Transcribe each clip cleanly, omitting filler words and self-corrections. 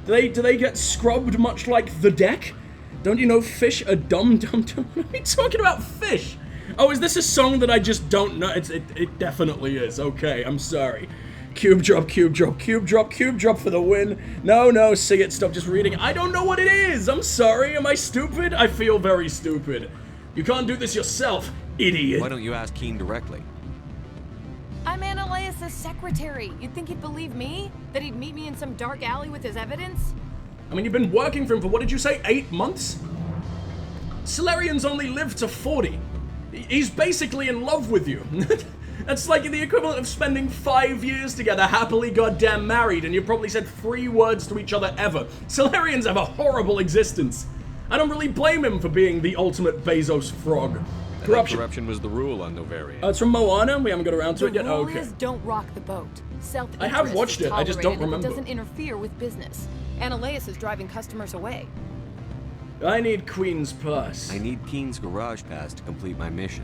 Do they get scrubbed much like the deck? Don't you know fish are dumb? What are we talking about fish? Oh, is this a song that I just don't know? It definitely is. Okay, I'm sorry. Cube drop, cube drop, cube drop, cube drop for the win. No, sing it, stop just reading. I don't know what it is. I'm sorry. Am I stupid? I feel very stupid. You can't do this yourself, idiot. Why don't you ask Keen directly? I'm Annaleis' secretary. You'd think he'd believe me? That he'd meet me in some dark alley with his evidence? I mean, you've been working for him for, what did you say, 8 months? Solarians only live to 40. He's basically in love with you. That's like the equivalent of spending 5 years together, happily goddamn married, and you've probably said 3 words to each other ever. Solarians have a horrible existence. I don't really blame him for being the ultimate Bezos frog. Corruption was the rule on Novaria. It's from Moana. We haven't got around to it yet. The rule Okay. is don't rock the boat. I have watched it. I just don't remember. It doesn't interfere with business. Annaleis is driving customers away. I need Queen's purse. I need Keen's garage pass to complete my mission.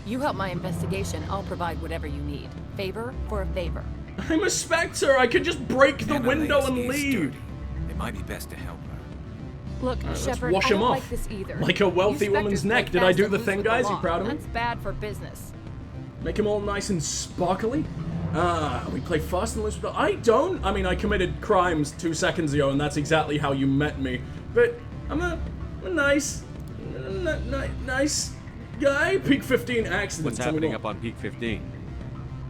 You help my investigation, I'll provide whatever you need. Favor for a favor. I'm a Spectre. I could just break the window and leave. It might be best to help her. Look, Shepard, wash I don't him off. like this either. Like a wealthy You woman's Spectres neck. play Did I fast do and the loose thing, with the guys? You law. proud of me? That's bad for business. Make him all nice and sparkly? We play fast and loose. I don't. I mean, I committed crimes 2 seconds ago, and that's exactly how you met me. But I'm a nice guy. Peak 15 accident. What's happening up on Peak 15?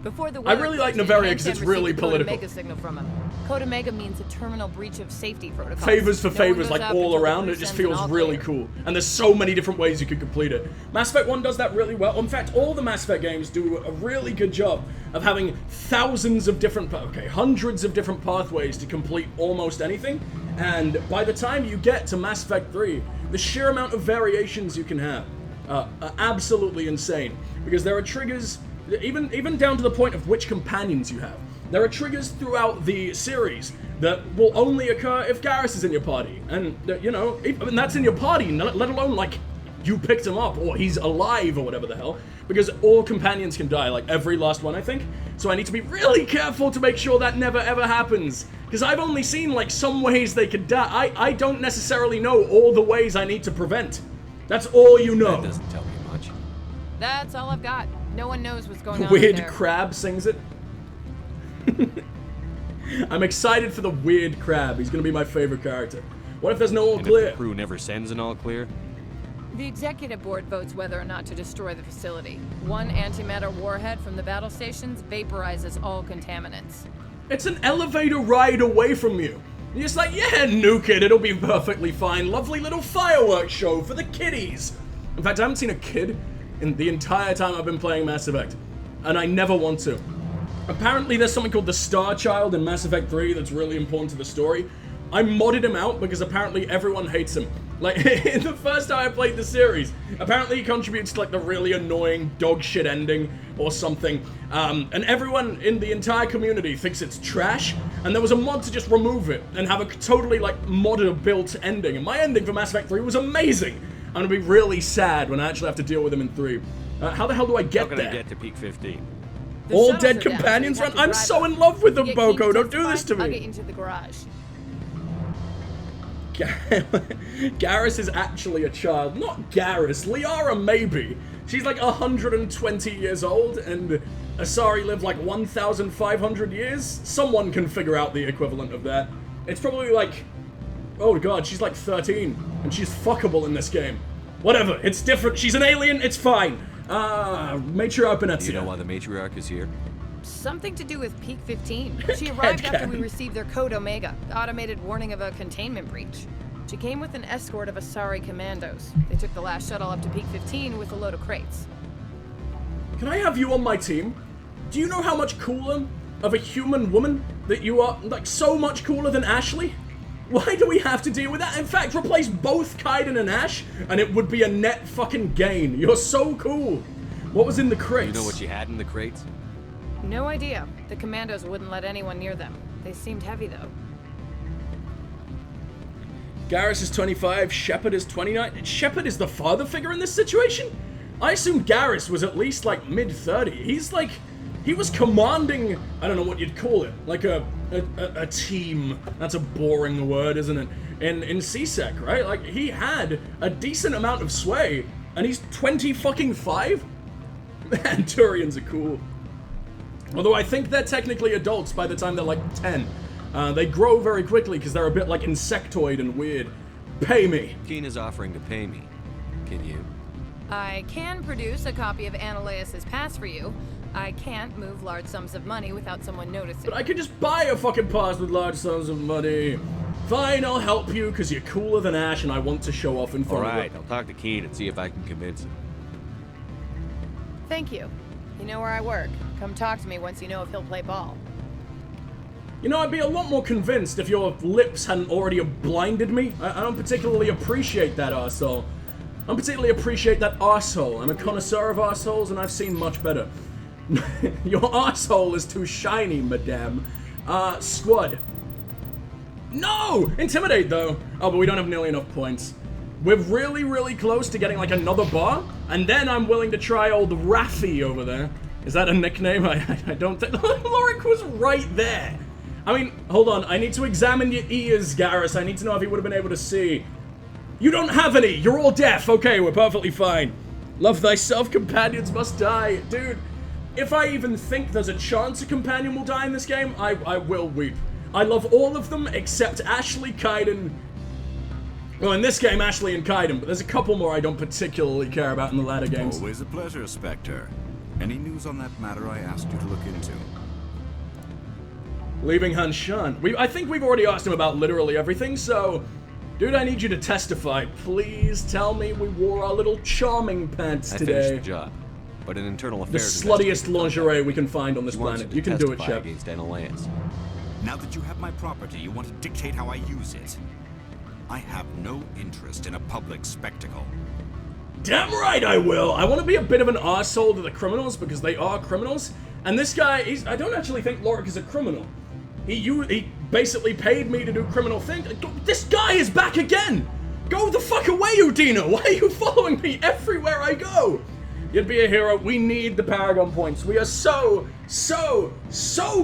Before the I really like Novaria because it's really political. Code Omega signal from him. Code Omega means a terminal breach of safety protocol. Favors for favors, like all around. It just feels really cool. And there's so many different ways you could complete it. Mass Effect 1 does that really well. In fact, all the Mass Effect games do a really good job of having thousands of different, hundreds of different pathways to complete almost anything. And by the time you get to Mass Effect 3, the sheer amount of variations you can have are absolutely insane. Because there are triggers, even down to the point of which companions you have. There are triggers throughout the series that will only occur if Garrus is in your party. And, you know, and that's in your party, let alone, like, you picked him up, or he's alive, or whatever the hell. Because all companions can die, like every last one, I think. So I need to be really careful to make sure that never ever happens. Because I've only seen, like, some ways they could die. I don't necessarily know all the ways I need to prevent. That's all you know. That doesn't tell me much. That's all I've got. No one knows what's going on Weird there. Crab sings it. I'm excited for the Weird Crab. He's gonna be my favorite character. What if there's no all And clear? if the crew never sends an all clear? The executive board votes whether or not to destroy the facility. One antimatter warhead from the battle stations vaporizes all contaminants. It's an elevator ride away from you. You're just like, yeah, nuke it. It'll be perfectly fine. Lovely little fireworks show for the kiddies. In fact, I haven't seen a kid in the entire time I've been playing Mass Effect. And I never want to. Apparently there's something called the Star Child in Mass Effect 3 that's really important to the story. I modded him out because apparently everyone hates him. Like, in the first time I played the series, apparently he contributes to, like, the really annoying dog shit ending or something. And everyone in the entire community thinks it's trash, and there was a mod to just remove it and have a totally, like, modded-built ending. And my ending for Mass Effect 3 was amazing. I'm gonna be really sad when I actually have to deal with him in 3. How the hell do I get there? How can I get to Peak 15? The All shuttles dead are down, companions so you run? have to I'm drive so up. in love with them, You get Boko. Keen Don't do this to testified, I'll me. get you into the garage. Garrus is actually a child. Not Garrus. Liara maybe. She's like 120 years old, and Asari lived like 1,500 years. Someone can figure out the equivalent of that. It's probably like... Oh god, she's like 13, and she's fuckable in this game. Whatever, it's different. She's an alien, it's fine. Matriarch Benezia. Do you know why the matriarch is here? Something to do with Peak 15. She arrived after we received their Code Omega, automated warning of a containment breach. She came with an escort of Asari commandos. They took the last shuttle up to Peak 15 with a load of crates. Can I have you on my team? Do you know how much cooler of a human woman that you are? Like, so much cooler than Ashley? Why do we have to deal with that? In fact, replace both Kaiden and Ash, and it would be a net fucking gain. You're so cool. What was in the crates? You know what she had in the crates? No idea. The commandos wouldn't let anyone near them. They seemed heavy, though. Garrus is 25, Shepard is 29. Shepard is the father figure in this situation? I assumed Garrus was at least, like, mid-30. He's, like... He was commanding... I don't know what you'd call it. Like an a team. That's a boring word, isn't it? In CSEC, right? Like, he had a decent amount of sway, and he's 25? Man, Turians are cool. Although I think they're technically adults by the time they're like 10. They grow very quickly because they're a bit like insectoid and weird. Pay me. Keen is offering to pay me. Can you? I can produce a copy of Ananias's pass for you. I can't move large sums of money without someone noticing. But I could just buy a fucking pass with large sums of money. Fine, I'll help you because you're cooler than Ash and I want to show off in front of Alright, him. I'll talk to Keen and see if I can convince him. Thank you. You know where I work. Come talk to me once you know if he'll play ball. You know, I'd be a lot more convinced if your lips hadn't already blinded me. I don't particularly appreciate that arsehole. I don't particularly appreciate that arsehole. I'm a connoisseur of arseholes and I've seen much better. Your arsehole is too shiny, madame. Squad. No! Intimidate, though. Oh, but we don't have nearly enough points. We're really, really close to getting, like, another bar, and then I'm willing to try old Raffy over there. Is that a nickname? I don't think... Lorik was right there. I mean, hold on. I need to examine your ears, Garrus. I need to know if he would have been able to see. You don't have any! You're all deaf! Okay, we're perfectly fine. Love thyself, companions must die. Dude, if I even think there's a chance a companion will die in this game, I will weep. I love all of them except Ashley, Kaiden. Well, in this game, Ashley and Kaiden, but there's a couple more I don't particularly care about in the latter games. Always a pleasure, Spectre. Any news on that matter I asked you to look into? Leaving Han Shan. I think we've already asked him about literally everything, so... Dude, I need you to testify. Please tell me we wore our little charming pants I today. finished the job, but an internal The affairs sluttiest lingerie we can find on this He wants planet. to You can do it, testify Shep. against Ananias. Now that you have my property, you want to dictate how I use it. I have no interest in a public spectacle. Damn right I will! I want to be a bit of an arsehole to the criminals because they are criminals. And this guy, I don't actually think Lorik is a criminal. He basically paid me to do criminal things. This guy is back again! Go the fuck away, Udina! Why are you following me everywhere I go? You'd be a hero. We need the Paragon points. We are so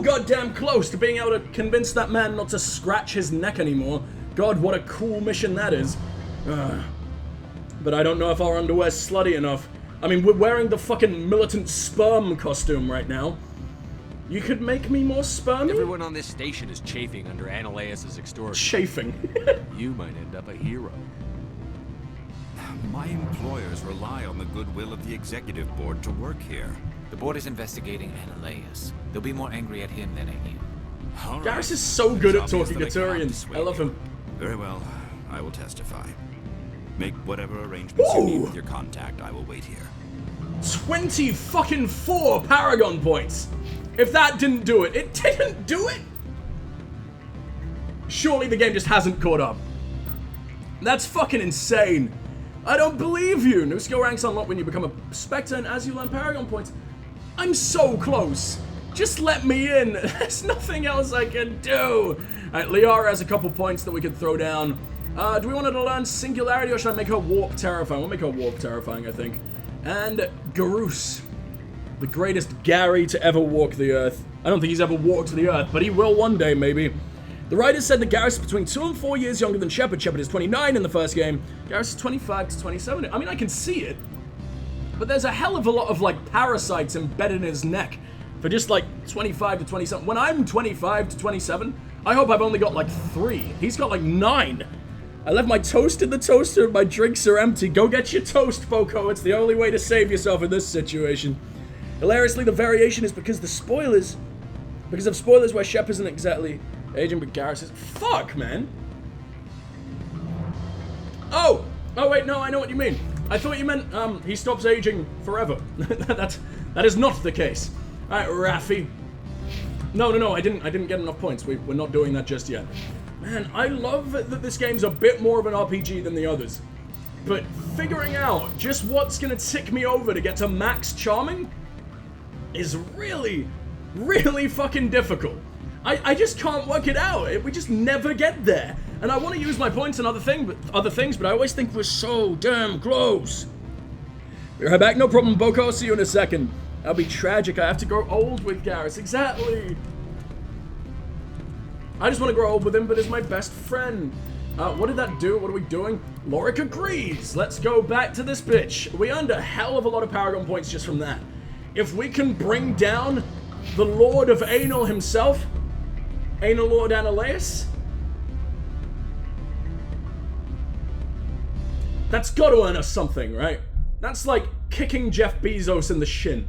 goddamn close to being able to convince that man not to scratch his neck anymore. God, what a cool mission that is. But I don't know if our underwear's slutty enough. I mean, we're wearing the fucking militant sperm costume right now. You could make me more spermy? Everyone on this station is chafing under Ananias' extortion. Chafing. You might end up a hero. My employers rely on the goodwill of the executive board to work here. The board is investigating Ananias. They'll be more angry at him than at you. All right. Garrus is so good at It's obvious talking to that I cannot Turians. dissuade I love you. him. Very well. I will testify. Make whatever arrangements you need with your contact. I will wait here. 24 Paragon points! If that didn't do it, it didn't do it? Surely the game just hasn't caught up. That's fucking insane. I don't believe you. New skill ranks unlocked when you become a Spectre and as you learn Paragon points. I'm so close. Just let me in. There's nothing else I can do. Alright, Liara has a couple points that we can throw down. Do we want her to learn Singularity or should I make her Warp Terrifying? We'll make her Warp Terrifying, I think. And Garus. The greatest Gary to ever walk the earth. I don't think he's ever walked the earth, but he will one day, maybe. The writers said that Garrus is between 2 and 4 years younger than Shepard. Shepard is 29 in the first game. Garrus is 25 to 27. I mean, I can see it. But there's a hell of a lot of, like, parasites embedded in his neck for just, like, 25 to 27. When I'm 25 to 27, I hope I've only got, like, 3. He's got, like, 9. I left my toast in the toaster and my drinks are empty. Go get your toast, Boko. It's the only way to save yourself in this situation. Hilariously, the variation is because of spoilers where Shep isn't exactly aging, but Garrus is. Fuck, man. Oh, wait, no, I know what you mean. I thought you meant he stops aging forever. that is not the case. All right, Raffi. No, I didn't get enough points. We're not doing that just yet. Man, I love that this game's a bit more of an RPG than the others. But figuring out just what's gonna tick me over to get to max charming is really, really fucking difficult. I just can't work it out. We just never get there. And I want to use my points on other things, but I always think we're so damn close. Be right back, no problem, Boko. I'll see you in a second. That'll be tragic. I have to grow old with Garrus. Exactly. I just want to grow old with him, but is my best friend. What did that do? What are we doing? Lorik agrees. Let's go back to this bitch. We earned a hell of a lot of Paragon points just from that. If we can bring down the Lord of Anal himself, Anal Lord Analaeus, that's got to earn us something, right? That's like kicking Jeff Bezos in the shin.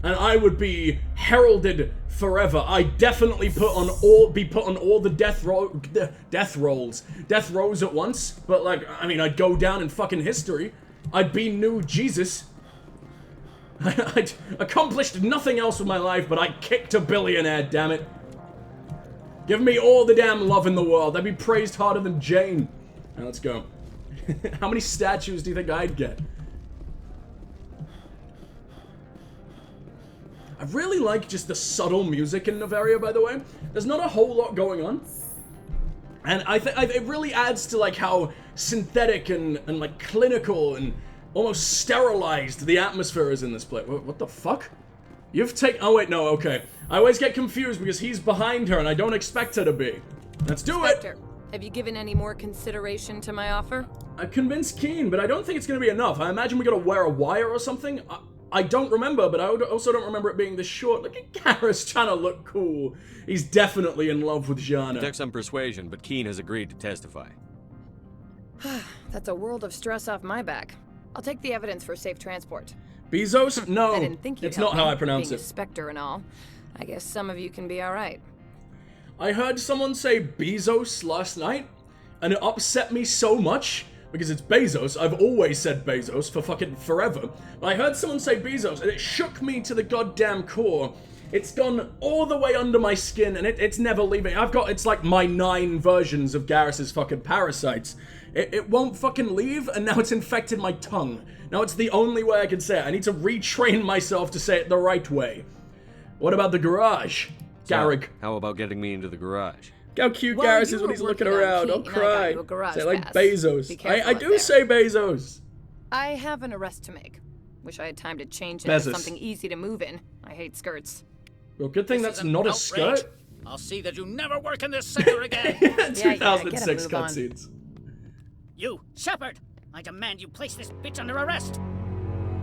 And I would be heralded forever. I definitely be put on all the death rows at once. But like, I mean, I'd go down in fucking history. I'd be new Jesus. I'd accomplished nothing else with my life, but I kicked a billionaire, damn it. Give me all the damn love in the world. I'd be praised harder than Jane. Now let's go. How many statues do you think I'd get? I really like just the subtle music in Noveria, by the way. There's not a whole lot going on. And it really adds to like how synthetic and like clinical and almost sterilized the atmosphere is in this place. What the fuck? You've taken... Oh wait, no, okay. I always get confused because he's behind her and I don't expect her to be. Let's do Inspector, it! have you given any more consideration to my offer? I've convinced Keen, but I don't think it's gonna be enough. I imagine we gotta wear a wire or something. I don't remember, but I also don't remember it being this short. Look at Garrus trying to look cool. He's definitely in love with Jana. It took some persuasion, but Keen has agreed to testify. That's a world of stress off my back. I'll take the evidence for safe transport. Bezos? No, I didn't think you'd it's not help how me, I pronounce being it. A specter and all. I guess some of you can be alright. I heard someone say Bezos last night, and it upset me so much. Because it's Bezos. I've always said Bezos for fucking forever. But I heard someone say Bezos, and it shook me to the goddamn core. It's gone all the way under my skin, and it's never leaving. It's like my 9 versions of Garrus's fucking parasites. It won't fucking leave, and now it's infected my tongue. Now it's the only way I can say it. I need to retrain myself to say it the right way. What about the garage? Garrig. How about getting me into the garage? How cute Well, Garrus you is when were he's looking working on around. Keen, I'll and I got cry. you a garage Say like pass. Bezos. Be careful I out do there. say Bezos. I have an arrest to make. Wish I had time to change Bezos. into something easy to move in. I hate skirts. Well, good thing This that's is an not a outrage. skirt. I'll see that you never work in this sector again. get a 2006 move on. cutscenes. You, Shepard! I demand you place this bitch under arrest.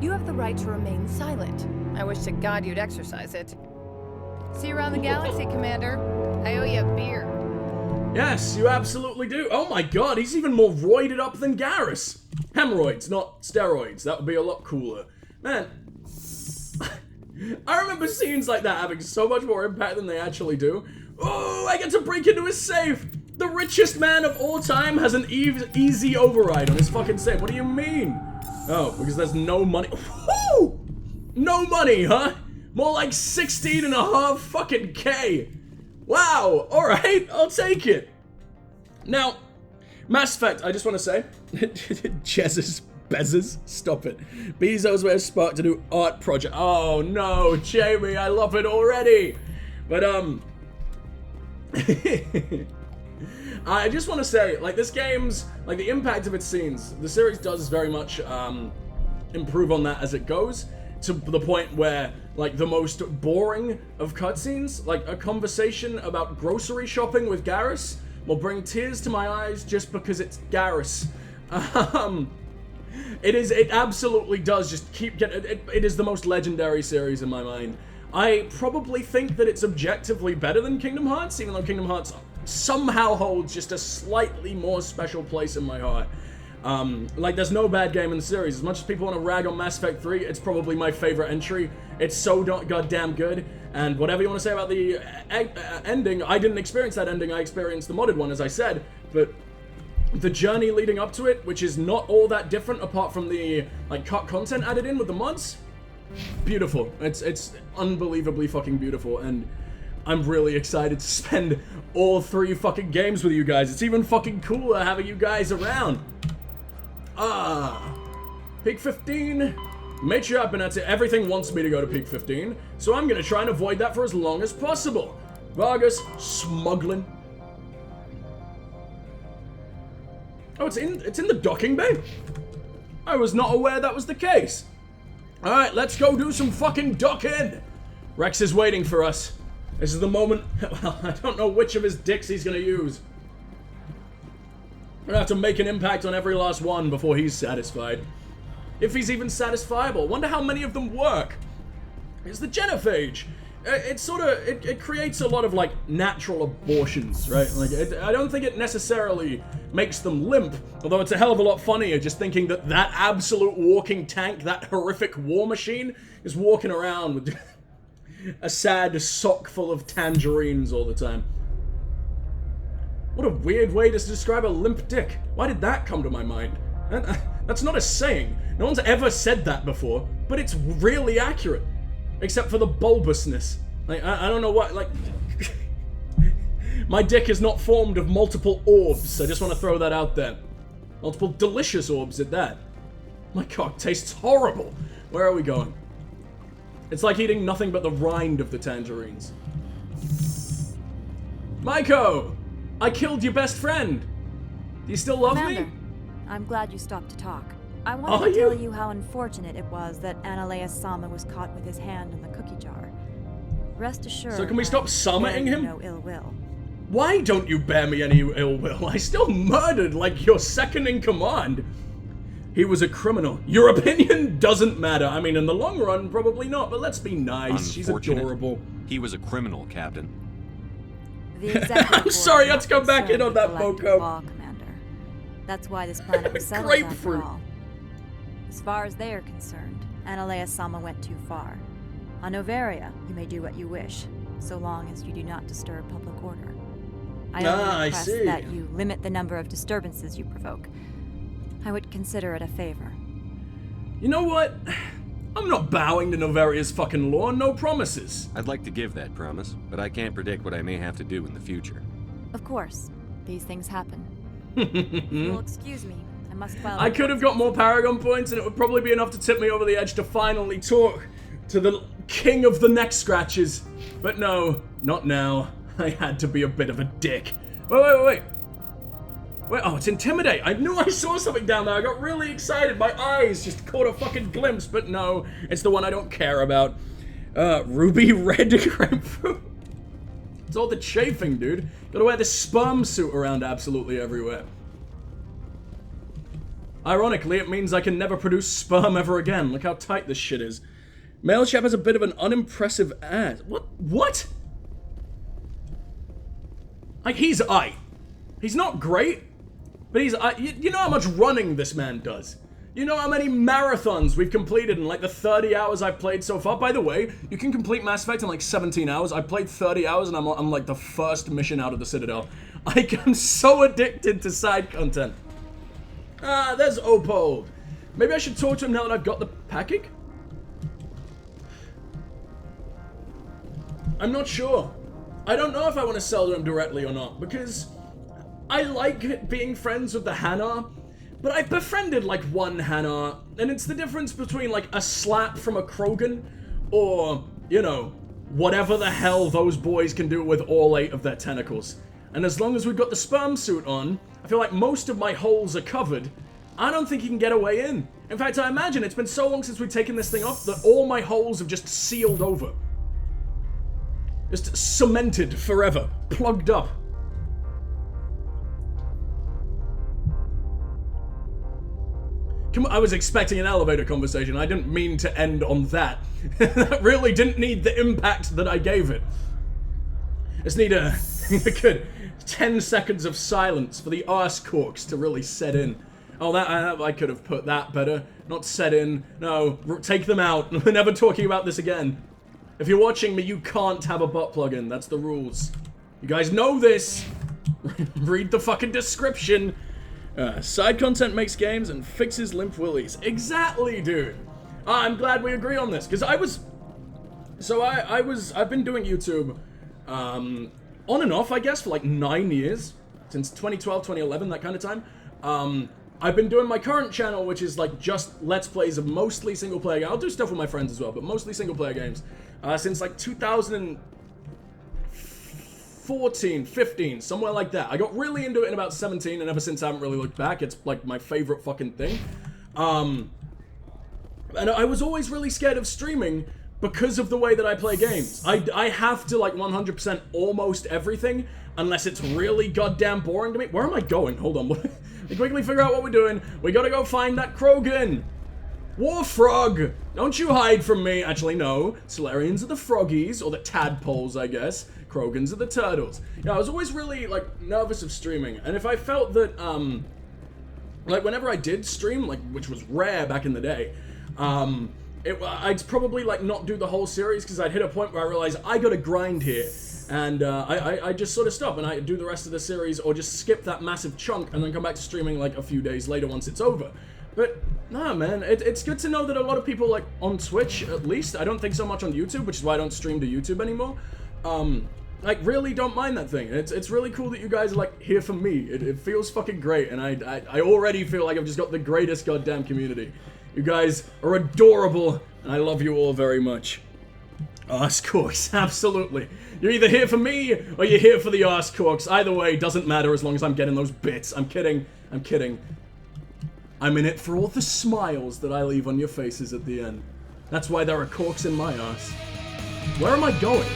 You have the right to remain silent. I wish to God you'd exercise it. See you around the galaxy, Commander. I owe you a beer. Yes, you absolutely do. Oh my god, he's even more roided up than Garrus. Hemorrhoids, not steroids. That would be a lot cooler. Man, I remember scenes like that having so much more impact than they actually do. Oh, I get to break into his safe. The richest man of all time has an easy override on his fucking safe. What do you mean? Oh, because there's no money. Woo! No money, huh? More like 16.5 fucking K. Wow, alright, I'll take it. Now, Mass Effect, I just want to say, Bezos, stop it. Bezos wears Spark to do art project. Oh no, Jamie, I love it already. But, I just want to say, like, this game's, like, the impact of its scenes, the series does very much, improve on that as it goes, to the point where, like, the most boring of cutscenes, like a conversation about grocery shopping with Garrus, will bring tears to my eyes just because it's Garrus. It absolutely does just keep getting, it is the most legendary series in my mind. I probably think that it's objectively better than Kingdom Hearts, even though Kingdom Hearts somehow holds just a slightly more special place in my heart. Like, there's no bad game in the series. As much as people want to rag on Mass Effect 3, it's probably my favorite entry. It's so goddamn good. And whatever you want to say about the ending, I didn't experience that ending. I experienced the modded one, as I said. But the journey leading up to it, which is not all that different apart from the, like, cut content added in with the mods, beautiful. It's unbelievably fucking beautiful. And I'm really excited to spend all 3 fucking games with you guys. It's even fucking cooler having you guys around. Peak 15. Made sure I've been at it. Everything wants me to go to Peak 15, so I'm gonna try and avoid that for as long as possible. Vargas, smuggling. Oh, it's in the docking bay? I was not aware that was the case. Alright, let's go do some fucking docking. Rex is waiting for us. This is the moment. Well, I don't know which of his dicks he's gonna use. I'm gonna have to make an impact on every last one before he's satisfied. If he's even satisfiable. Wonder how many of them work. It's the genophage. It creates a lot of, like, natural abortions, right? Like, I don't think it necessarily makes them limp, although it's a hell of a lot funnier just thinking that that absolute walking tank, that horrific war machine, is walking around with a sad sock full of tangerines all the time. What a weird way to describe a limp dick. Why did that come to my mind? That's not a saying. No one's ever said that before, but it's really accurate. Except for the bulbousness. Like, I don't know what, like... My dick is not formed of multiple orbs. I just want to throw that out there. Multiple delicious orbs at that. My cock tastes horrible. Where are we going? It's like eating nothing but the rind of the tangerines. Maiko! I killed your best friend! Do you still love Commander, me? I'm glad you stopped to talk. I wanted to tell you how unfortunate it was that Analeus-sama was caught with his hand in the cookie jar. Rest assured. So can we stop summoning him? No ill will. Why don't you bear me any ill will? I still murdered, like, your second in command. He was a criminal. Your opinion doesn't matter. I mean, in the long run, probably not, but let's be nice. She's adorable. He was a criminal, Captain. The executive I'm sorry, I had to come board back in on is that, not collective Boko. law, Commander. That's why this planet was settled Grapefruit. after all. As far as they are concerned, Analeus-sama went too far. On Noveria, you may do what you wish, so long as you do not disturb public order. I only request that you limit the number of disturbances you provoke. I would consider it a favor. You know what? I'm not bowing to Noveria's fucking law, no promises. I'd like to give that promise, but I can't predict what I may have to do in the future. Of course, these things happen. You'll excuse me. I must file. I could have got more Paragon points, and it would probably be enough to tip me over the edge to finally talk to the king of the neck scratches. But no, not now. I had to be a bit of a dick. Wait. Wait, oh, it's Intimidate. I knew I saw something down there. I got really excited. My eyes just caught a fucking glimpse, but no, it's the one I don't care about. Ruby red grapefruit. It's all the chafing, dude. Gotta wear this sperm suit around absolutely everywhere. Ironically, it means I can never produce sperm ever again. Look how tight this shit is. Male chap has a bit of an unimpressive ass. What? Like, he's He's not great, but he's you know how much running this man does. You know how many marathons we've completed in, like, the 30 hours I've played so far? By the way, you can complete Mass Effect in, like, 17 hours. I played 30 hours, and I'm like, the first mission out of the Citadel. I'm so addicted to side content. Ah, there's Opal. Maybe I should talk to him now that I've got the package? I'm not sure. I don't know if I want to sell to him directly or not, because I like being friends with the Hanar, but I've befriended, like, one Hanar, and it's the difference between, like, a slap from a Krogan, or, you know, whatever the hell those boys can do with all 8 of their tentacles. And as long as we've got the sperm suit on, I feel like most of my holes are covered. I don't think he can get away in. In fact, I imagine it's been so long since we've taken this thing off that all my holes have just sealed over. Just cemented forever. Plugged up. I was expecting an elevator conversation. I didn't mean to end on that. That really didn't need the impact that I gave it. Just need a good 10 seconds of silence for the arse corks to really set in. Oh, I could have put that better. Not set in. No, take them out. We're never talking about this again. If you're watching me, you can't have a butt plug-in. That's the rules. You guys know this. Read the fucking description. Side content makes games and fixes limp willies. Exactly, dude. I'm glad we agree on this, because I've been doing YouTube, on and off, I guess, for like 9 years. Since 2012, 2011, that kind of time. I've been doing my current channel, which is like just Let's Plays of mostly single player games. I'll do stuff with my friends as well, but mostly single player games. Since like 2014, 15, somewhere like that. I got really into it in about 17, and ever since I haven't really looked back. It's like my favorite fucking thing. And I was always really scared of streaming because of the way that I play games. I have to like 100% almost everything unless it's really goddamn boring to me. Where am I going? Hold on. Let me quickly figure out what we're doing. We gotta go find that Krogan. War frog! Don't you hide from me. Actually, no. Solarians are the froggies, or the tadpoles, I guess. Krogans are the turtles. Yeah, I was always really, like, nervous of streaming. And if I felt that, like, whenever I did stream, like, which was rare back in the day, I'd probably, like, not do the whole series, because I'd hit a point where I realized I gotta grind here. And, I just sort of stop, and I do the rest of the series, or just skip that massive chunk, and then come back to streaming, like, a few days later once it's over. But, nah, man, it's good to know that a lot of people, like, on Twitch, at least, I don't think so much on YouTube, which is why I don't stream to YouTube anymore, like, really don't mind that thing. It's really cool that you guys are, like, here for me. It feels fucking great, and I already feel like I've just got the greatest goddamn community. You guys are adorable, and I love you all very much. Arse corks, absolutely. You're either here for me, or you're here for the arse corks. Either way, doesn't matter as long as I'm getting those bits. I'm kidding. I'm kidding. I'm in it for all the smiles that I leave on your faces at the end. That's why there are corks in my arse. Where am I going?